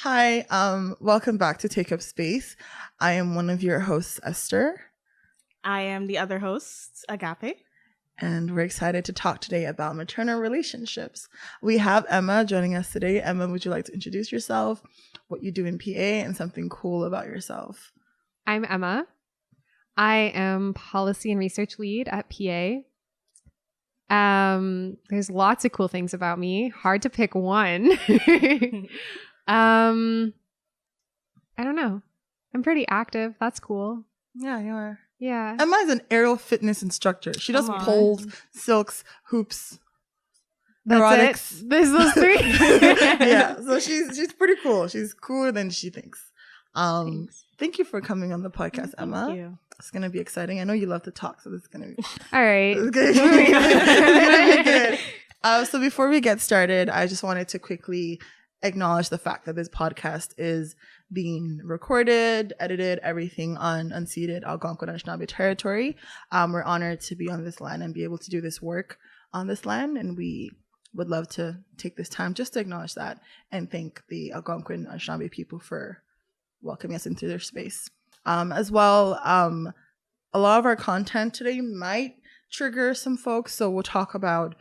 Hi, welcome back to Take Up Space. I am one of your hosts, Esther. I am the other host, Agape. And we're excited to talk today about maternal relationships. We have Emma joining us today. Emma, would you like to introduce yourself, what you do in PA, and something cool about yourself? I'm Emma. I am policy and research lead at PA. There's lots of cool things about me. Hard to pick one. I don't know. I'm pretty active. That's cool. Yeah, you are. Yeah. Emma is an aerial fitness instructor. She does poles, silks, hoops, That's erotics. it. There's those three. Yeah, so she's pretty cool. She's cooler than she thinks. Thank you for coming on the podcast, Emma. Thank you. It's gonna be exciting. I know you love to talk, so this is gonna be All right. it's gonna be good. So before we get started, I just wanted to quickly acknowledge the fact that this podcast is being recorded, edited, everything on unceded Algonquin Anishinaabe territory. We're honored to be on this land and be able to do this work on this land, and we would love to take this time just to acknowledge that and thank the Algonquin Anishinaabe people for welcoming us into their space. As well, a lot of our content today might trigger some folks, so we'll talk about,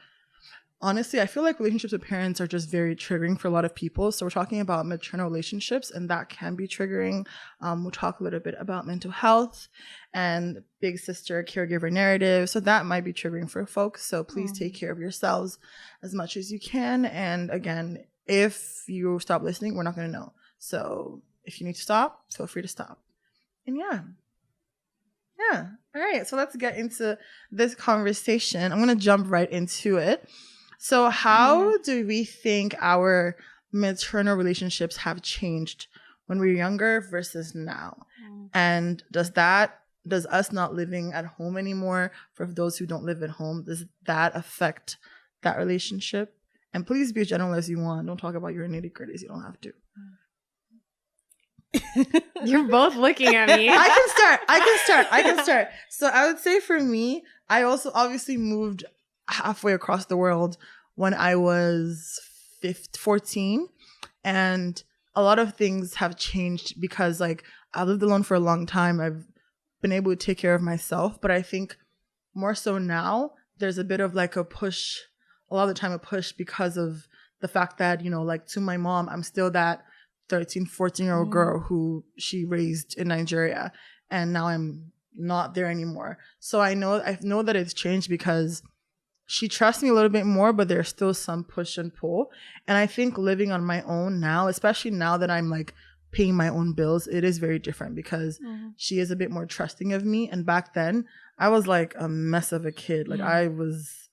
honestly, I feel like relationships with parents are just very triggering for a lot of people. So we're talking about maternal relationships, and that can be triggering. We'll talk a little bit about mental health and big sister caregiver narrative. So that might be triggering for folks. So please take care of yourselves as much as you can. And again, if you stop listening, we're not going to know. So if you need to stop, feel free to stop. And yeah. All right. So let's get into this conversation. I'm going to jump right into it. So how do we think our maternal relationships have changed when we were younger versus now? And does us not living at home anymore, for those who don't live at home, does that affect that relationship? And please be as general as you want. Don't talk about your nitty-gritties. You don't have to. You're both looking at me. I can start. So I would say for me, I also obviously moved halfway across the world when I was 14, and a lot of things have changed because like I lived alone for a long time. I've been able to take care of myself, but I think more so now there's a bit of like a push, a lot of the time a push because of the fact that, you know, like to my mom, I'm still that 13, 14-year-old girl who she raised in Nigeria, and now I'm not there anymore. So I know that it's changed because she trusts me a little bit more, but there's still some push and pull. And I think living on my own now, especially now that I'm like paying my own bills, it is very different because she is a bit more trusting of me. And back then I was like a mess of a kid. Like I was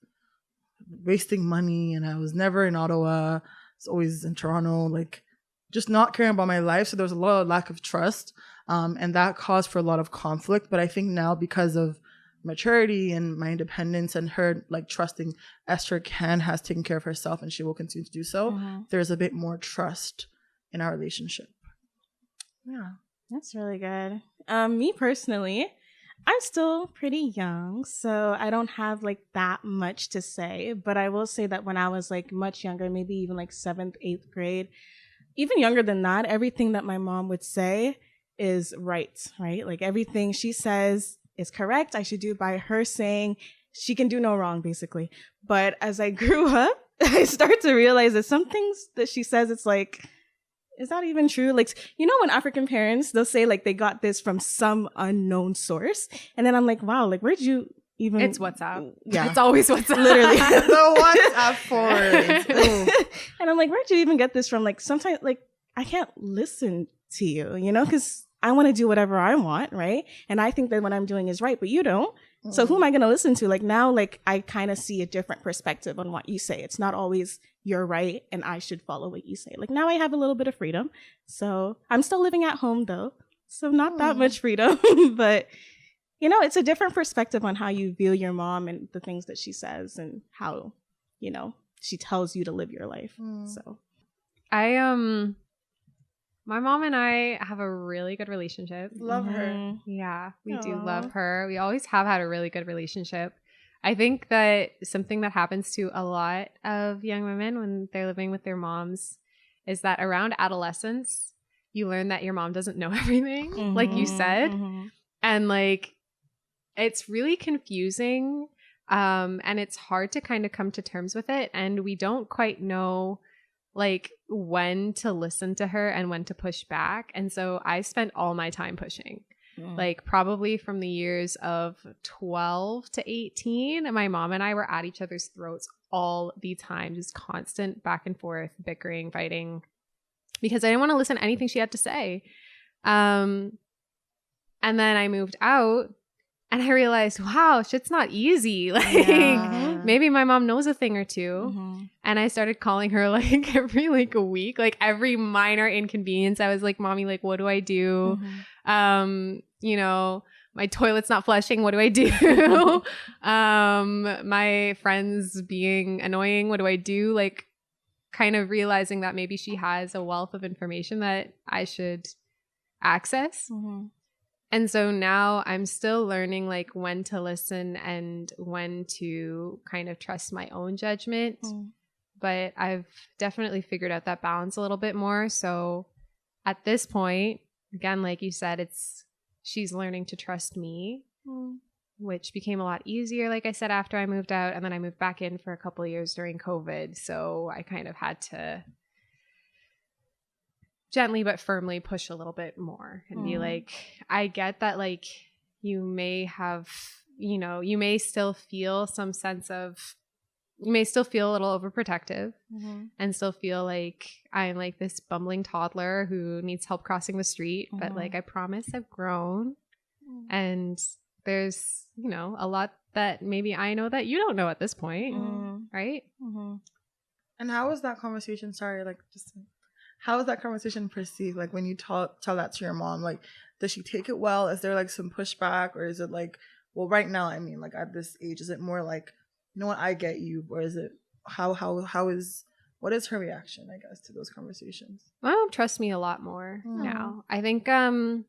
wasting money and I was never in Ottawa. I was always in Toronto, like just not caring about my life. So there was a lot of lack of trust. And that caused for a lot of conflict. But I think now because of maturity and my independence and her like trusting Esther has taken care of herself and she will continue to do so, there's a bit more trust in our relationship. Yeah. That's really good. Me personally, I'm still pretty young, so I don't have like that much to say. But I will say that when I was like much younger, maybe even like 7th, 8th grade, even younger than that, everything that my mom would say is right? Like everything she says is correct. I should do by her saying. She can do no wrong, basically. But as I grew up, I start to realize that some things that she says, it's like, is that even true? Like, you know, when African parents, they'll say like they got this from some unknown source. And then I'm like, wow, like where'd you even... It's WhatsApp. Yeah. It's always WhatsApp. Literally. The WhatsApp forward. And I'm like, where'd you even get this from? Like sometimes like I can't listen to you, you know, because I want to do whatever I want, right? And I think that what I'm doing is right, but you don't. So who am I going to listen to? Like now, like I kind of see a different perspective on what you say. It's not always you're right and I should follow what you say. Like now I have a little bit of freedom. So I'm still living at home though. So not that much freedom, but you know, it's a different perspective on how you view your mom and the things that she says and how, you know, she tells you to live your life. So my mom and I have a really good relationship. Love her. Yeah, we do love her. We always have had a really good relationship. I think that something that happens to a lot of young women when they're living with their moms is that around adolescence, you learn that your mom doesn't know everything, like you said. And like, it's really confusing. And it's hard to kind of come to terms with it. And we don't quite know like when to listen to her and when to push back. And so I spent all my time pushing. Like probably from the years of 12 to 18, my mom and I were at each other's throats all the time, just constant back and forth, bickering, fighting, because I didn't want to listen to anything she had to say. And then I moved out and I realized, wow, shit's not easy. Like maybe my mom knows a thing or two. And I started calling her like every like a week, like every minor inconvenience. I was like, Mommy, like, what do I do? You know, my toilet's not flushing. What do I do? My friends being annoying. What do I do? Like kind of realizing that maybe she has a wealth of information that I should access. And so now I'm still learning like when to listen and when to kind of trust my own judgment. But I've definitely figured out that balance a little bit more. So at this point, again, like you said, she's learning to trust me, which became a lot easier, like I said, after I moved out. And then I moved back in for a couple of years during COVID. So I kind of had to gently but firmly push a little bit more and be like, I get that like you may have, you know, you may still feel some sense of, you may still feel a little overprotective and still feel like I'm like this bumbling toddler who needs help crossing the street. But like, I promise I've grown and there's, you know, a lot that maybe I know that you don't know at this point. Right. And how was that conversation? Sorry, like just how is that conversation perceived? Like when you tell that to your mom, like, does she take it well? Is there like some pushback, or is it like, well, right now, I mean, like at this age, is it more like, you know what, I get you, or is it what is her reaction, I guess, to those conversations? My mom trusts me a lot more now. I think I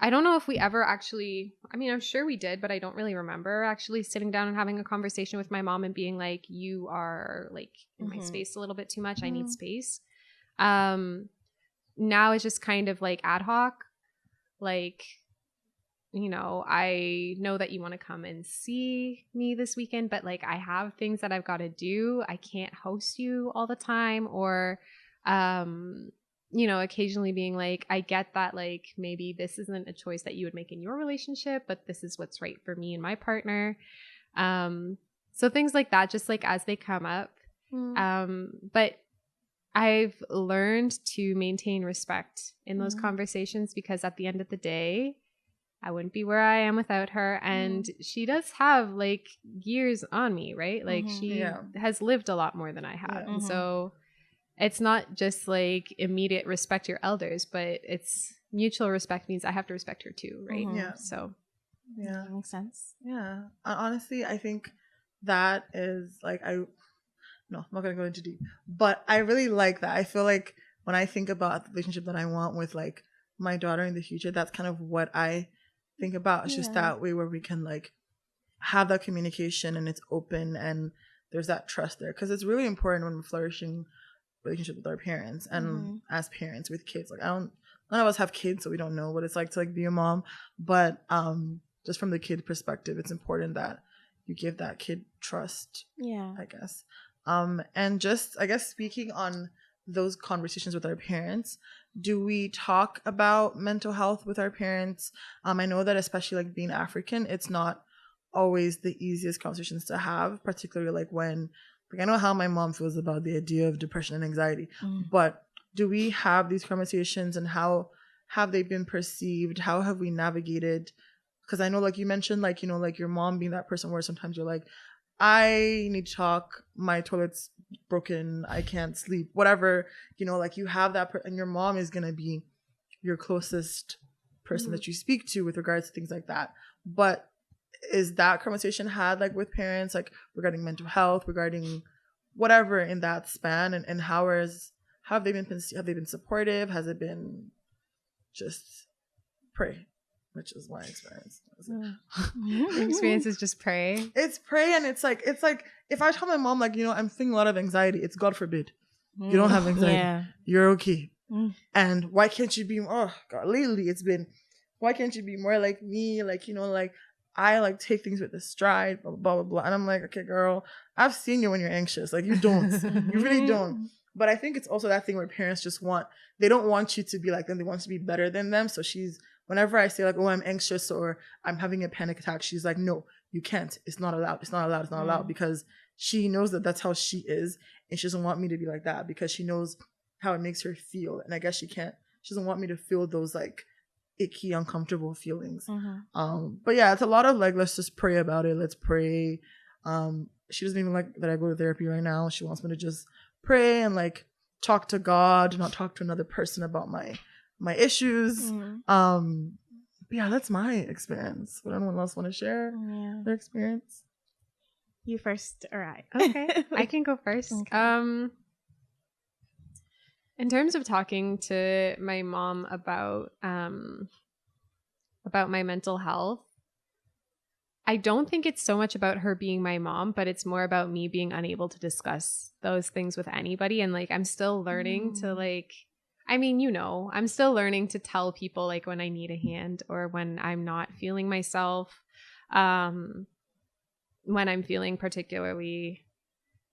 don't know if we ever actually, I mean, I'm sure we did, but I don't really remember actually sitting down and having a conversation with my mom and being like, you are like in my space a little bit too much. I need space. Now it's just kind of like ad hoc, like, you know, I know that you want to come and see me this weekend, but like I have things that I've got to do. I can't host you all the time. Or, you know, occasionally being like, I get that like maybe this isn't a choice that you would make in your relationship, but this is what's right for me and my partner. So things like that, just like as they come up. But I've learned to maintain respect in those conversations, because at the end of the day, I wouldn't be where I am without her. And she does have like years on me, right? Like she has lived a lot more than I have. And so it's not just like immediate respect your elders, but it's mutual respect means I have to respect her too, right? So that makes sense. Honestly, I think that is like, no, I'm not going to go into deep, but I really like that. I feel like when I think about the relationship that I want with like my daughter in the future, that's kind of what I think about. It's just that way where we can like have that communication and it's open and there's that trust there. Because it's really important when we're flourishing relationship with our parents and as parents with kids. Like none of us have kids, so we don't know what it's like to like be a mom. But just from the kid perspective, it's important that you give that kid trust. I guess. And just, I guess, speaking on those conversations with our parents, do we talk about mental health with our parents? I know that especially like being African, it's not always the easiest conversations to have, particularly like when, like I know how my mom feels about the idea of depression and anxiety, but do we have these conversations, and how have they been perceived? How have we navigated? Because I know like you mentioned, like, you know, like your mom being that person where sometimes you're like, I need to talk, my toilet's broken, I can't sleep, whatever, you know, like you have that, and your mom is going to be your closest person that you speak to with regards to things like that. But is that conversation had like with parents, like regarding mental health, regarding whatever in that span, and have they been supportive? Has it been just pray? Which is my experience. Your experience is just pray. It's pray, and it's like if I tell my mom, like, you know, I'm feeling a lot of anxiety, it's God forbid. You don't have anxiety. Yeah. You're okay. And why can't you be, oh God, lately it's been, why can't you be more like me? Like, you know, like I like take things with a stride, blah, blah, blah, blah. And I'm like, okay, girl, I've seen you when you're anxious. Like, you don't. You really don't. But I think it's also that thing where parents just they don't want you to be like them. They want you to be better than them. So whenever I say like, oh, I'm anxious or I'm having a panic attack, she's like, no, you can't. It's not allowed. It's not allowed. It's not allowed. Because she knows that that's how she is. And she doesn't want me to be like that because she knows how it makes her feel. And I guess she doesn't want me to feel those like icky, uncomfortable feelings. But yeah, it's a lot of like, let's just pray about it. Let's pray. She doesn't even like that I go to therapy right now. She wants me to just pray and like talk to God, not talk to another person about my issues. Yeah, that's my experience. Would anyone else want to share their experience? You first, all right. Okay, I can go first. Okay. In terms of talking to my mom about my mental health, I don't think it's so much about her being my mom, but it's more about me being unable to discuss those things with anybody. And like, I'm still learning to like, I mean, you know, I'm still learning to tell people like when I need a hand or when I'm not feeling myself, when I'm feeling particularly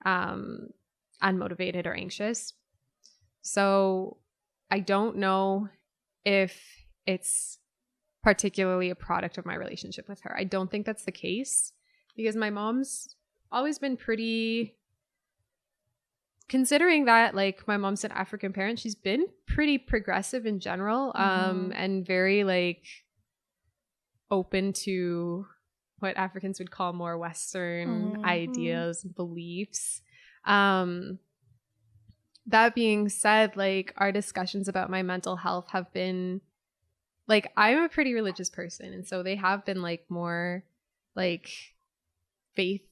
unmotivated or anxious. So I don't know if it's particularly a product of my relationship with her. I don't think that's the case because my mom's always been pretty, considering that like my mom's an African parent, she's been pretty progressive in general, and very like open to what Africans would call more Western ideas and beliefs. That being said, like our discussions about my mental health have been like, I'm a pretty religious person. And so they have been like more like faith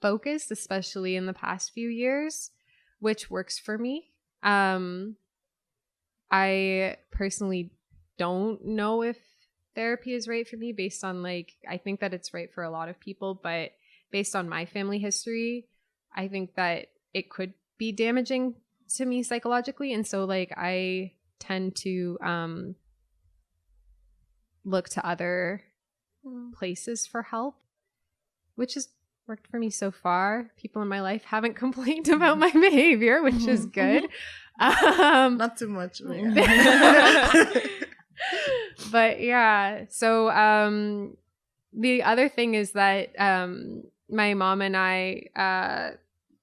focused, especially in the past few years, which works for me. I personally don't know if therapy is right for me based on like, I think that it's right for a lot of people, but based on my family history, I think that it could be damaging to me psychologically. And so like, I tend to, look to other places for help, which has worked for me so far. People in my life haven't complained about my behavior, which is good. Not too much. But yeah, so the other thing is that my mom and I,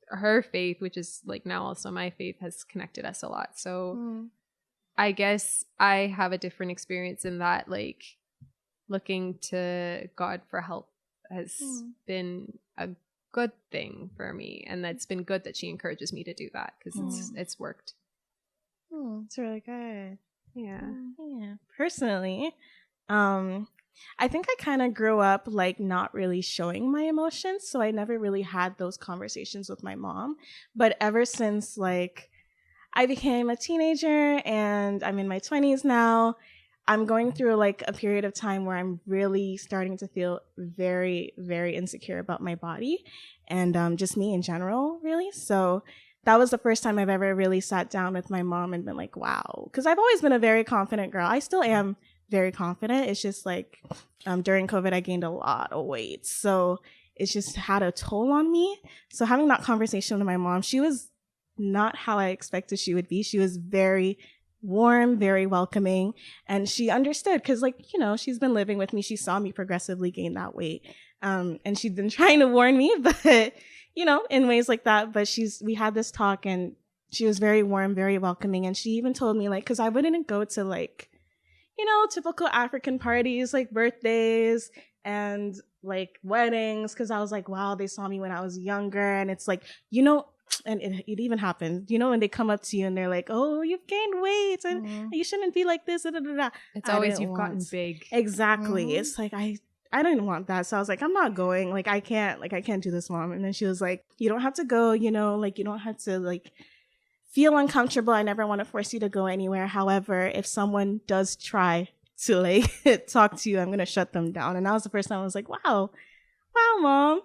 her faith, which is like now also my faith, has connected us a lot. So I guess I have a different experience in that, like looking to God for help has been a good thing for me. And that's been good that she encourages me to do that because it's worked. It's really good. Yeah. Yeah. Personally, I think I kind of grew up like not really showing my emotions. So I never really had those conversations with my mom. But ever since like I became a teenager and I'm in my 20s now, I'm going through like a period of time where I'm really starting to feel very, very insecure about my body and just me in general, really. So that was the first time I've ever really sat down with my mom and been like, wow. Because I've always been a very confident girl. I still am very confident. It's just like during COVID, I gained a lot of weight. So it's just had a toll on me. So having that conversation with my mom, she was not how I expected she would be. She was very warm, very welcoming, and she understood because, like, you know, she's been living with me. She saw me progressively gain that weight, and she'd been trying to warn me, but you know, in ways like that. But we had this talk, and she was very warm, very welcoming, and she even told me like, because I wouldn't go to like, you know, typical African parties like birthdays and like weddings, because I was like, wow, they saw me when I was younger, and it's like, you know. And it even happened, you know, when they come up to you and they're like, oh, you've gained weight and you shouldn't be like this. It's always you've gotten big. Exactly. It's like, I didn't want that. So I was like, I'm not going. Like, I can't do this, Mom. And then she was like, you don't have to go, you know, like, you don't have to like feel uncomfortable. I never want to force you to go anywhere. However, if someone does try to like talk to you, I'm going to shut them down. And that was the first time I was like, wow, Mom,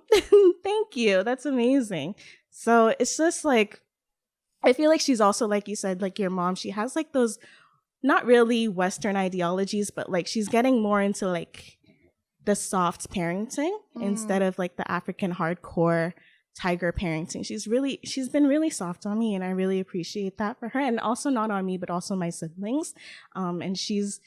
thank you. That's amazing. So it's just like, I feel like she's also, like you said, like your mom, she has like those not really Western ideologies, but like she's getting more into like the soft parenting instead of like the African hardcore tiger parenting. She's been really soft on me, and I really appreciate that for her. And also not on me, but also my siblings. And she's,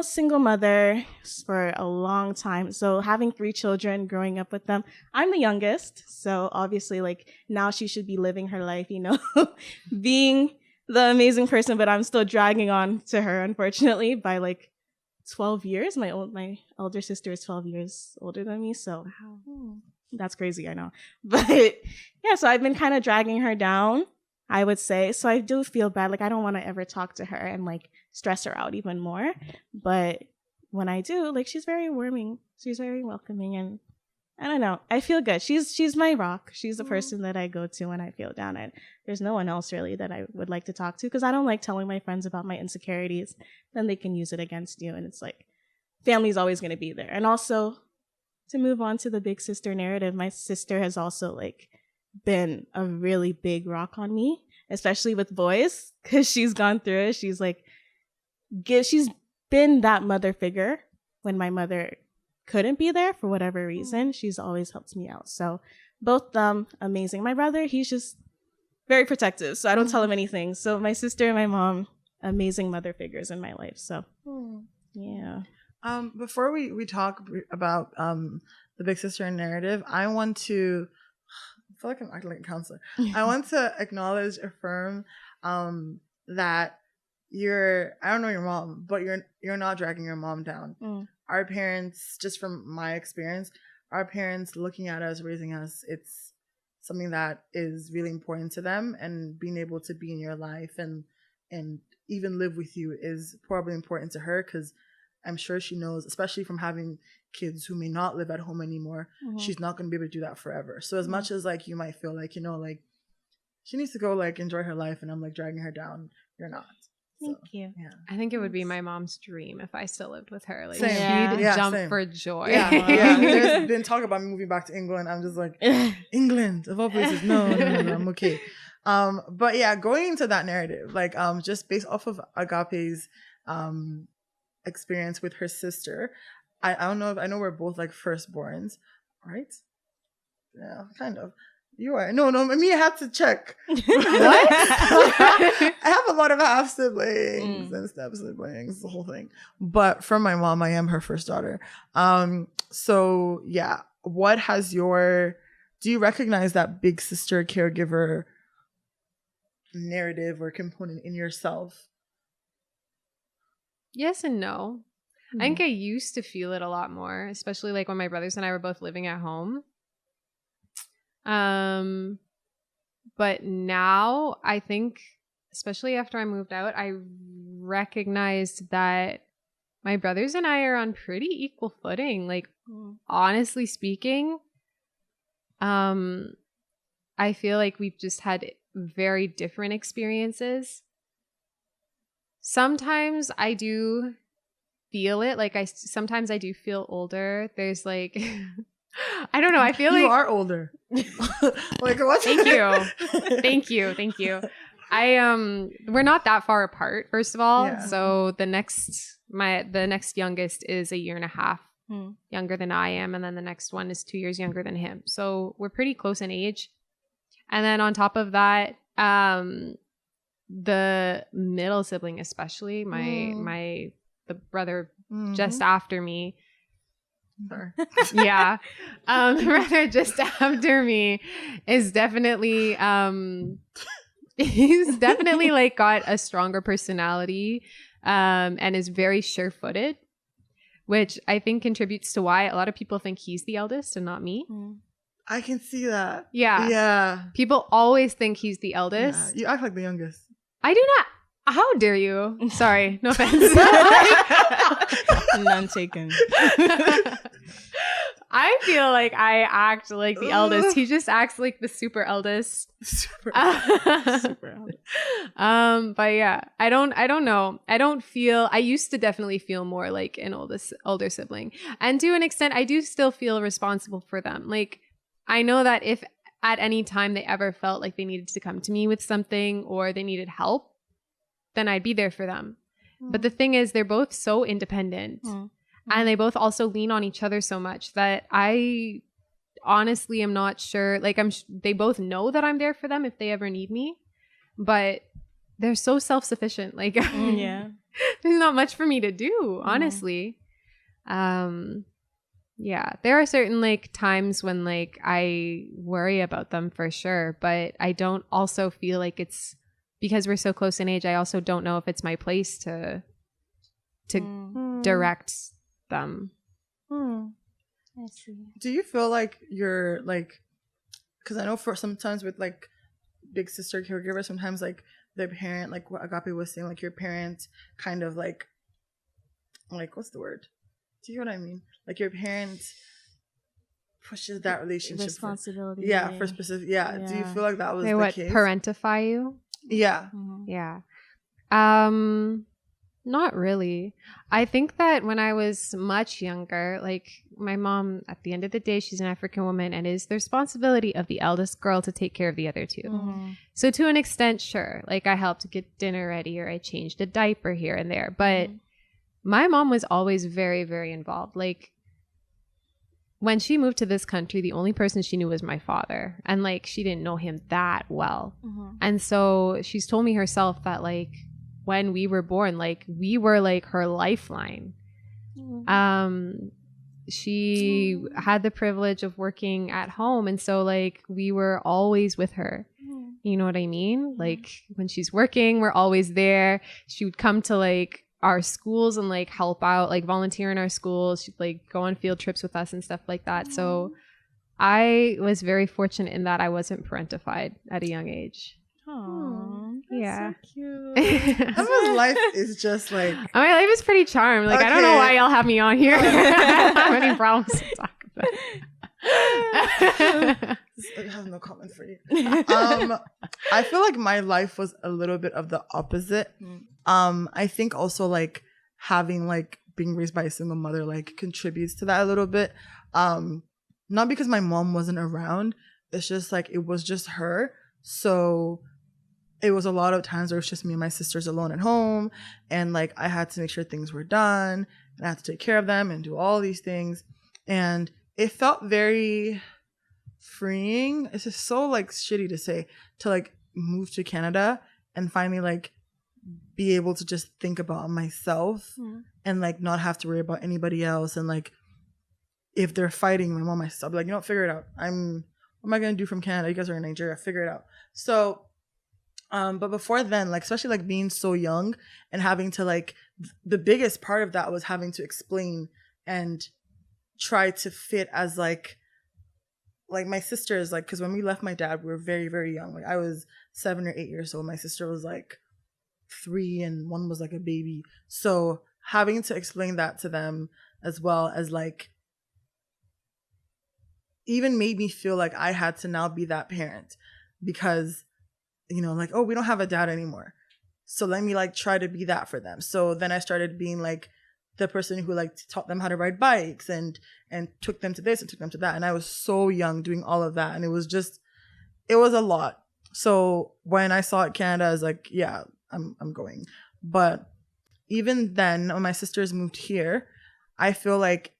single mother for a long time. So having 3 children, growing up with them, I'm the youngest. So obviously like now she should be living her life, being the amazing person, but I'm still dragging on to her, unfortunately, by like 12 years. My elder sister is 12 years older than me. So that's crazy, I know. But yeah, so I've been kind of dragging her down, I would say. So I do feel bad. Like I don't want to ever talk to her and like stress her out even more. But when I do, like she's very warming. She's very welcoming, and I don't know. I feel good. She's my rock. She's the person that I go to when I feel down. And there's no one else really that I would like to talk to, because I don't like telling my friends about my insecurities. Then they can use it against you. And it's like family's always going to be there. And also, to move on to the big sister narrative, my sister has also like been a really big rock on me, especially with boys, because she's gone through it. She's like, she's been that mother figure when my mother couldn't be there for whatever reason. She's always helped me out. So both them amazing. My brother, he's just very protective, so I don't tell him anything. So my sister and my mom, amazing mother figures in my life. So yeah. Before we talk about the big sister narrative, I feel like I'm acting like a counselor. I want to acknowledge, affirm that I don't know your mom, but you're not dragging your mom down. Our parents, just from my experience, our parents looking at us, raising us, it's something that is really important to them, and being able to be in your life and even live with you is probably important to her, because I'm sure she knows, especially from having kids who may not live at home anymore, she's not going to be able to do that forever. So as much as like you might feel like, like she needs to go like enjoy her life and I'm like dragging her down, you're not. Thank you. Yeah. I think it would be my mom's dream if I still lived with her. Like Same. she'd jump for joy. Yeah. There's been talk about me moving back to England. I'm just like, England of all places. No, I'm okay. But yeah, going into that narrative, like just based off of Agape's experience with her sister, I don't know if I know we're both like firstborns, right? Yeah, kind of. You are. No, I mean, I have to check. What? I have a lot of half siblings and step siblings, the whole thing. But from my mom, I am her first daughter. So yeah, do you recognize that big sister caregiver narrative or component in yourself? Yes and no. I think I used to feel it a lot more, especially like when my brothers and I were both living at home. But now I think, especially after I moved out, I recognized that my brothers and I are on pretty equal footing. Like, honestly speaking, I feel like we've just had very different experiences. Sometimes I do feel it. Like sometimes I do feel older. There's like, I don't know. I feel like you are older. Like what? Thank you. We're not that far apart, first of all. Yeah. So the next youngest is a year and a half younger than I am, and then the next one is 2 years younger than him. So we're pretty close in age. And then on top of that, the middle sibling, especially the brother just after me. Yeah. The brother just after me is definitely he's definitely like got a stronger personality and is very sure-footed, which I think contributes to why a lot of people think he's the eldest and not me. I can see that. Yeah. People always think he's the eldest. Yeah. You act like the youngest. I do not. How dare you? Sorry, no offense. None taken. I feel like I act like the eldest. He just acts like the super eldest. Super eldest. But yeah, I don't know. I used to definitely feel more like an older sibling. And to an extent, I do still feel responsible for them. Like, I know that if at any time they ever felt like they needed to come to me with something or they needed help, then I'd be there for them. But the thing is, they're both so independent and they both also lean on each other so much that I honestly am not sure. Like they both know that I'm there for them if they ever need me, but they're so self-sufficient. Like there's not much for me to do, honestly. Yeah, there are certain like times when like I worry about them for sure, but I don't also feel like it's because we're so close in age. I also don't know if it's my place to direct them. I see. Do you feel like you're like, because I know for sometimes with like big sister caregivers, sometimes like their parent, like what Agape was saying, like your parent kind of like what's the word? Do you know what I mean? Like your parent pushes that relationship responsibility. For specific. Yeah. Do you feel like that was they the case? Parentify you? Yeah. Yeah. Not really. I think that when I was much younger, like my mom, at the end of the day, she's an African woman and it is the responsibility of the eldest girl to take care of the other two. So to an extent, sure, like I helped get dinner ready or I changed a diaper here and there. But my mom was always very, very involved. Like when she moved to this country, the only person she knew was my father. And like she didn't know him that well. And so she's told me herself that like when we were born, like we were like her lifeline. She had the privilege of working at home. And so like we were always with her. You know what I mean? Like when she's working, we're always there. She would come to like our schools and like help out, like volunteer in our schools. She'd like go on field trips with us and stuff like that. So I was very fortunate in that I wasn't parentified at a young age. Oh, yeah, so cute. Emma's life is just like my life is pretty charmed. Like I don't know why y'all have me on here. I don't have any problems to talk about. I have no comment for you. I feel like my life was a little bit of the opposite. I think also like having like being raised by a single mother like contributes to that a little bit. Not because my mom wasn't around. It's just like it was just her. So it was a lot of times where it was just me and my sisters alone at home, and like I had to make sure things were done and I had to take care of them and do all these things, and it felt very freeing. It's just so like shitty to say, to like move to Canada and finally like be able to just think about myself and like not have to worry about anybody else. And like if they're fighting my mom, my sister, I'll be like, you know, figure it out. What am I gonna do from Canada? You guys are in Nigeria, figure it out. So but before then, like especially like being so young and having to like the biggest part of that was having to explain and try to fit as like my sisters, like because when we left my dad we were very, very young. Like I was 7 or 8 years old, my sister was like 3 and one was like a baby. So having to explain that to them as well as like even made me feel like I had to now be that parent, because you know, like, oh, we don't have a dad anymore, so let me like try to be that for them. So then I started being like the person who like taught them how to ride bikes and took them to this and took them to that. And I was so young doing all of that, and it was a lot. So when I saw it Canada, I was like, yeah, I'm going. But even then, when my sisters moved here, I feel like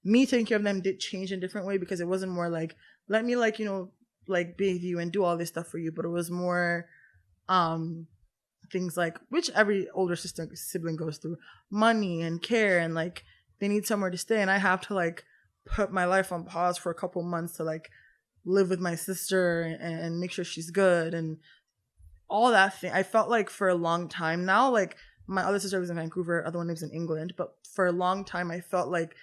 me taking care of them did change in a different way, because it wasn't more like, let me like, you know, like bathe you and do all this stuff for you. But it was more things like, which every older sibling goes through, money and care, and like they need somewhere to stay, and I have to like put my life on pause for a couple months to like live with my sister and make sure she's good and all that thing. I felt like for a long time now, like my other sister was in Vancouver, other one lives in England, but for a long time I felt like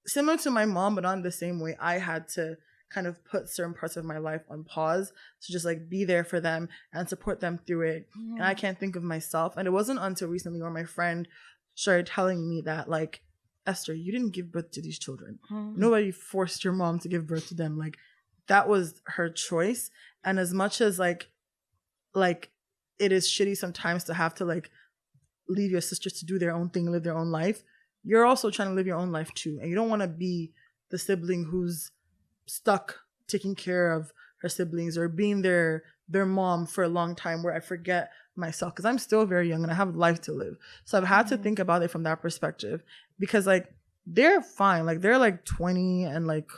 similar to my mom, but not in the same way, I had to kind of put certain parts of my life on pause to just like be there for them and support them through it. And I can't think of myself. And it wasn't until recently where my friend started telling me that, like, Esther, you didn't give birth to these children. Nobody forced your mom to give birth to them. Like, that was her choice. And as much as like it is shitty sometimes to have to like leave your sisters to do their own thing, live their own life, you're also trying to live your own life too. And you don't want to be the sibling who's stuck taking care of her siblings or being their mom for a long time, where I forget myself because I'm still very young and I have life to live. So I've had to think about it from that perspective, because like they're fine. Like they're like 20 and like,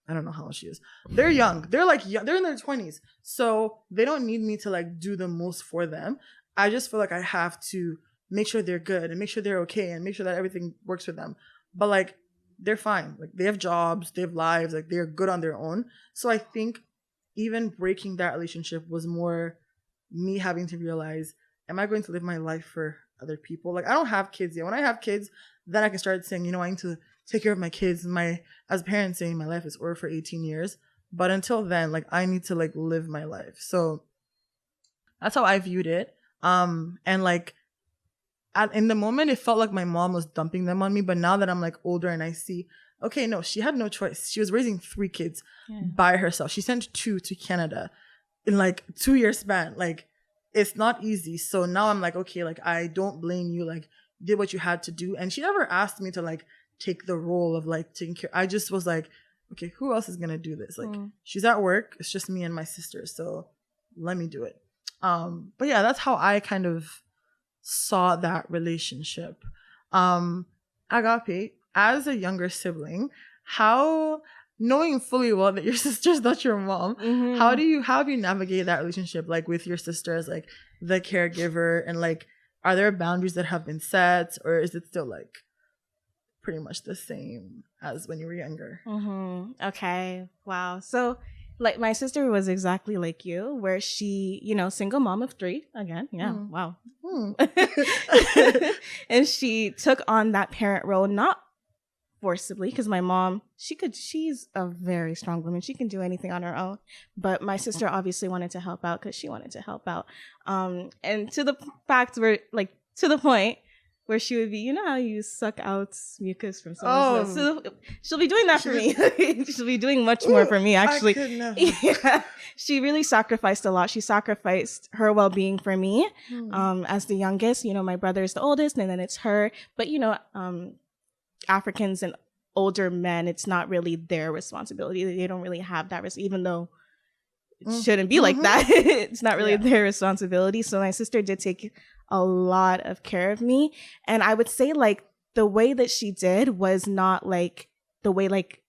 I don't know how old she is. They're young. They're like young. They're in their 20s. So they don't need me to like do the most for them. I just feel like I have to make sure they're good and make sure they're okay and make sure that everything works for them. But like they're fine. Like they have jobs, they have lives, like they're good on their own. So I think even breaking that relationship was more me having to realize, am I going to live my life for other people? Like I don't have kids yet. When I have kids, then I can start saying, you know, I need to take care of my kids. As a parent saying my life is over for 18 years. But until then, like I need to like live my life. So that's how I viewed it. And like in the moment, it felt like my mom was dumping them on me. But now that I'm like older and I see, okay, no, she had no choice. She was raising 3 kids by herself. She sent 2 to Canada in like 2-year span. Like it's not easy. So now I'm like, okay, like I don't blame you. Like you did what you had to do. And she never asked me to like take the role of like taking care. I just was like, okay, who else is gonna do this? Like she's at work, it's just me and my sister, so let me do it. But yeah, that's how I kind of saw that relationship. Agape, as a younger sibling, how, knowing fully well that your sister's not your mom, how have you navigated that relationship, like with your sister as like the caregiver, and like are there boundaries that have been set, or is it still like pretty much the same as when you were younger? Okay. Wow. So like my sister was exactly like you, where she, you know, single mom of 3 again. Yeah. Wow. And she took on that parent role, not forcibly, because my mom, she's a very strong woman. She can do anything on her own. But my sister obviously wanted to help out because she wanted to help out. And to the fact where, like, to the point where she would be, you know how you suck out mucus from someone's nose? So she'll be doing that for me. She'll be doing much more for me, actually. I could never. Yeah. She really sacrificed a lot. She sacrificed her well-being for me as the youngest. You know, my brother is the oldest, and then it's her. But, you know, Africans and older men, it's not really their responsibility. They don't really have that even though it shouldn't be like that. It's not really their responsibility. So my sister did take a lot of care of me. And I would say like the way that she did was not like the way like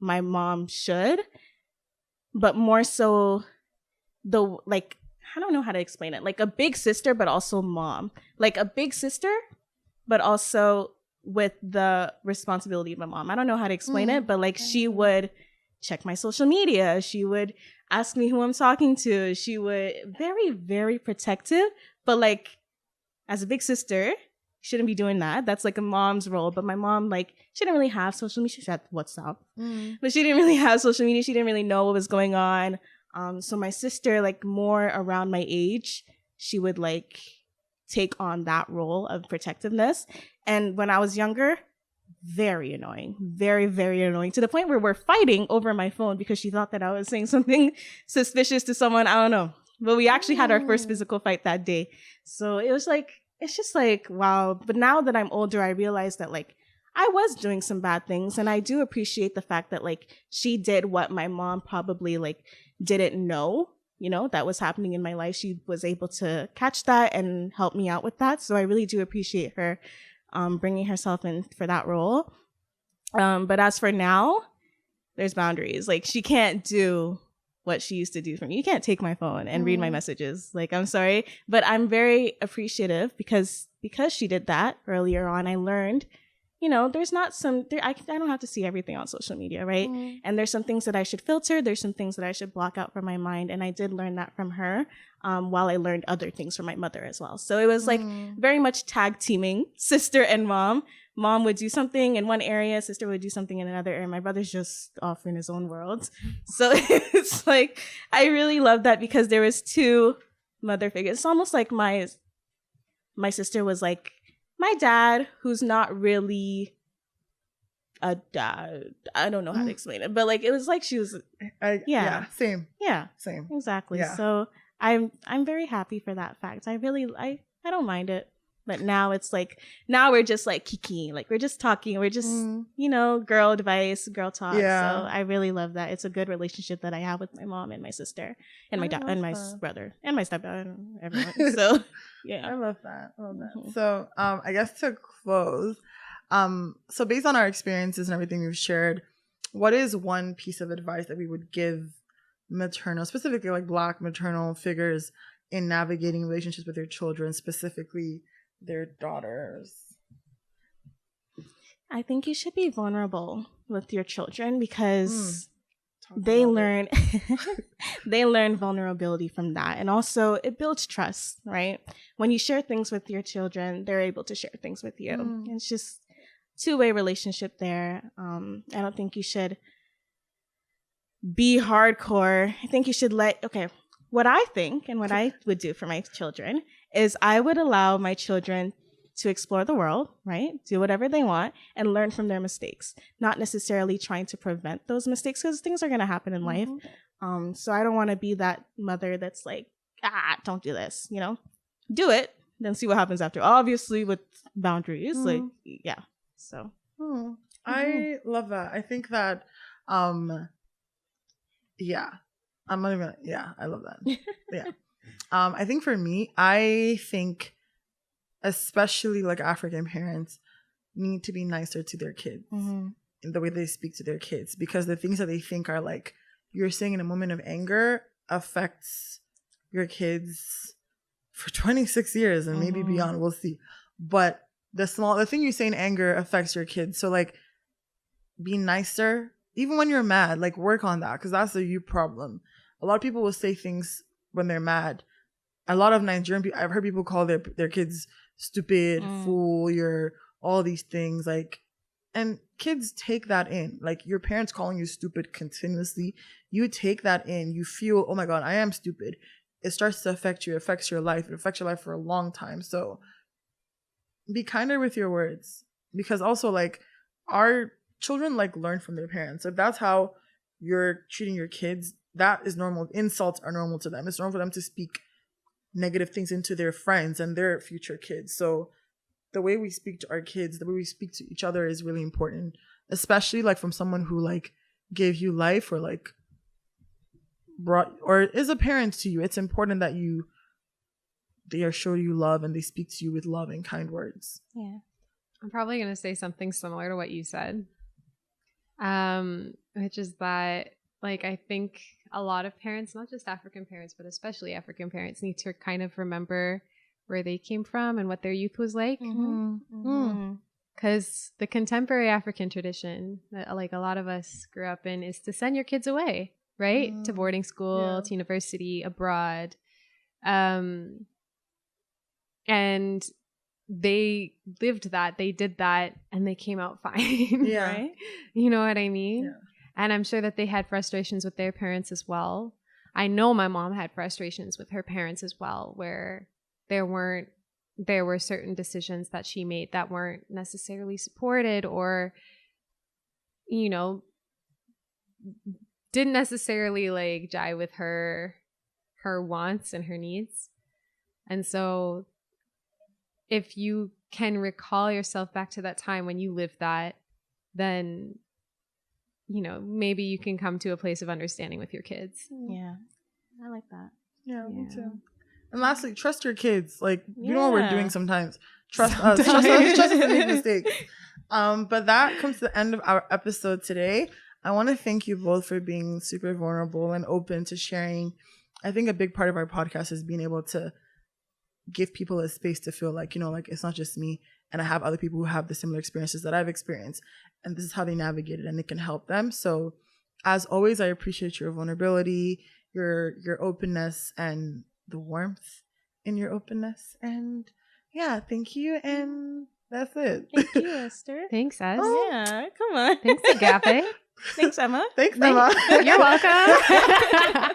my mom should, but more so the, like, I don't know how to explain it. Like a big sister, but also mom. Like a big sister, but also with the responsibility of my mom. I don't know how to explain it, but like she would check my social media. She would ask me who I'm talking to. She would very, very protective. But like as a big sister, shouldn't be doing that. That's like a mom's role. But my mom, like, she didn't really have social media. She had WhatsApp, but she didn't really have social media. She didn't really know what was going on. So my sister, like more around my age, she would like take on that role of protectiveness. And when I was younger, very annoying, very, very annoying, to the point where we're fighting over my phone because she thought that I was saying something suspicious to someone. I don't know. But we actually had our first physical fight that day. So it was like, it's just like, wow. But now that I'm older, I realize that like I was doing some bad things. And I do appreciate the fact that like she did what my mom probably like didn't know, you know, that was happening in my life. She was able to catch that and help me out with that. So I really do appreciate her bringing herself in for that role. But as for now, there's boundaries. Like she can't do what she used to do for me. You can't take my phone and read my messages. Like, I'm sorry, but I'm very appreciative because she did that earlier on. I learned, you know, there's not I don't have to see everything on social media, right? And there's some things that I should filter. There's some things that I should block out from my mind. And I did learn that from her, while I learned other things from my mother as well. So it was like very much tag teaming, sister and mom. Mom would do something in one area, sister would do something in another area. My brother's just off in his own world. So it's like, I really love that because there was 2 mother figures. It's almost like my sister was like my dad, who's not really a dad. I don't know how to explain it, but like, it was like she was, same. Yeah, same. Exactly. Yeah. So I'm very happy for that fact. I don't mind it. But now it's like, now we're just like kiki, like we're just talking, we're just, girl advice, girl talk. Yeah. So I really love that. It's a good relationship that I have with my mom and my sister and my dad and my brother and my stepdad and everyone. So yeah. I love that. So I guess to close, so based on our experiences and everything we've shared, what is one piece of advice that we would give maternal, specifically like Black maternal figures, in navigating relationships with their children, specifically their daughters? I think you should be vulnerable with your children because they learn they learn vulnerability from that. And also it builds trust, right? When you share things with your children, they're able to share things with you. It's just two-way relationship there. I don't think you should be hardcore. I think you should what I think and what I would do for my children is I would allow my children to explore the world, right? Do whatever they want and learn from their mistakes, not necessarily trying to prevent those mistakes because things are going to happen in life. So I don't want to be that mother that's like, don't do this, do it, then see what happens after. Obviously with boundaries, So. I love that. I think that, I'm not even, I love that. Yeah. I think for me, I think especially like African parents need to be nicer to their kids in the way they speak to their kids, because the things that they think are like you're saying in a moment of anger affects your kids for 26 years and maybe beyond. We'll see. But the thing you say in anger affects your kids. So like be nicer. Even when you're mad, like work on that, because that's a you problem. A lot of people will say things when they're mad. A lot of Nigerian people, I've heard people call their kids stupid, fool, you're all these things. Like, and kids take that in. Like your parents calling you stupid continuously, you take that in. You feel, oh my God, I am stupid. It starts to affect you. It affects your life. It affects your life for a long time. So be kinder with your words, because also like our children like learn from their parents. If that's how you're treating your kids, that is normal. Insults are normal to them. It's normal for them to speak negative things into their friends and their future kids. So the way we speak to our kids, the way we speak to each other is really important, especially like from someone who like gave you life or like brought or is a parent to you. It's important that they are show you love and they speak to you with love and kind words. Yeah. I'm probably going to say something similar to what you said. Which is that, like, I think a lot of parents, not just African parents, but especially African parents, need to kind of remember where they came from and what their youth was like. Because the contemporary African tradition that, like, a lot of us grew up in is to send your kids away, right? To boarding school, to university, abroad. And they lived that, they did that, and they came out fine. Right? You know what I mean? Yeah. And I'm sure that they had frustrations with their parents as well. I know my mom had frustrations with her parents as well, where there were certain decisions that she made that weren't necessarily supported or, didn't necessarily like jive with her wants and her needs. And so if you can recall yourself back to that time when you lived that, then, maybe you can come to a place of understanding with your kids. Yeah. I like that. Yeah, me too. And lastly, trust your kids. Like, you know what we're doing sometimes. Trust us. Trust us to make mistakes. But that comes to the end of our episode today. I want to thank you both for being super vulnerable and open to sharing. I think a big part of our podcast is being able to give people a space to feel like, like it's not just me and I have other people who have the similar experiences that I've experienced and this is how they navigate it and it can help them. So as always, I appreciate your vulnerability, your openness and the warmth in your openness. And thank you. And that's it. Thank you, Esther. Thanks, Ez. Yeah, come on. Thanks, Agape. Thanks, Emma. Thanks, Emma. You're welcome.